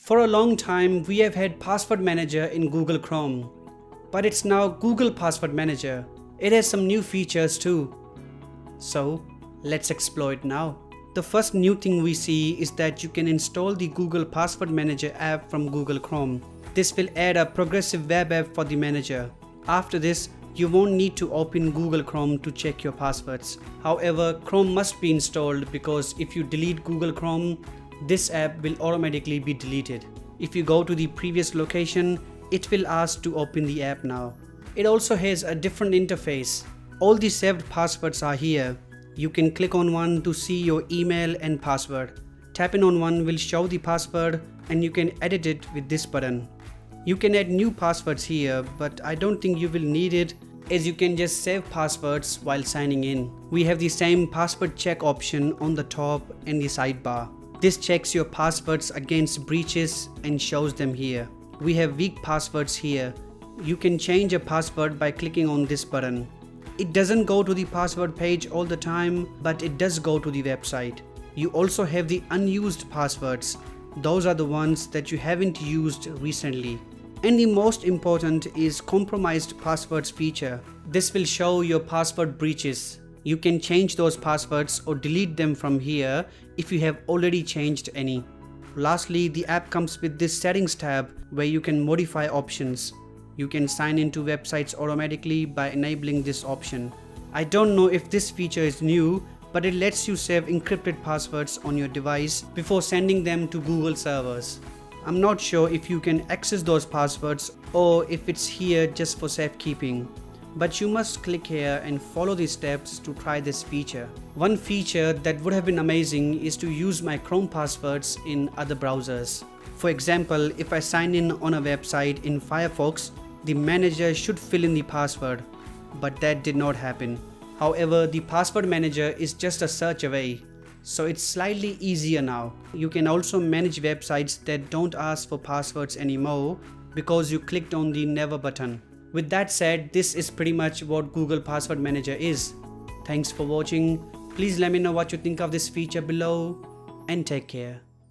For a long time, we have had Password Manager in Google Chrome, but it's now Google Password Manager. It has some new features too. So let's explore it now. The first new thing we see is that you can install the Google Password Manager app from Google Chrome. This will add a progressive web app for the manager. After this, you won't need to open Google Chrome to check your passwords. However, Chrome must be installed because if you delete Google Chrome, this app will automatically be deleted. If you go to the previous location, it will ask to open the app now. It also has a different interface. All the saved passwords are here. You can click on one to see your email and password. Tapping on one will show the password and you can edit it with this button. You can add new passwords here, but I don't think you will need it as you can just save passwords while signing in. We have the same password check option on the top and the sidebar. This checks your passwords against breaches and shows them here. We have weak passwords here. You can change a password by clicking on this button. It doesn't go to the password page all the time, but it does go to the website. You also have the unused passwords. Those are the ones that you haven't used recently. And the most important is compromised passwords feature. This will show your password breaches. You can change those passwords or delete them from here if you have already changed any. Lastly, the app comes with this settings tab where you can modify options. You can sign into websites automatically by enabling this option. I don't know if this feature is new, but it lets you save encrypted passwords on your device before sending them to Google servers. I'm not sure if you can access those passwords or if it's here just for safekeeping. But you must click here and follow the steps to try this feature. One feature that would have been amazing is to use my Chrome passwords in other browsers. For example, if I sign in on a website in Firefox, the manager should fill in the password, but that did not happen. However, the password manager is just a search away, so it's slightly easier now. You can also manage websites that don't ask for passwords anymore because you clicked on the Never button. With that said, this is pretty much what Google Password Manager is. Thanks for watching. Please let me know what you think of this feature below and take care.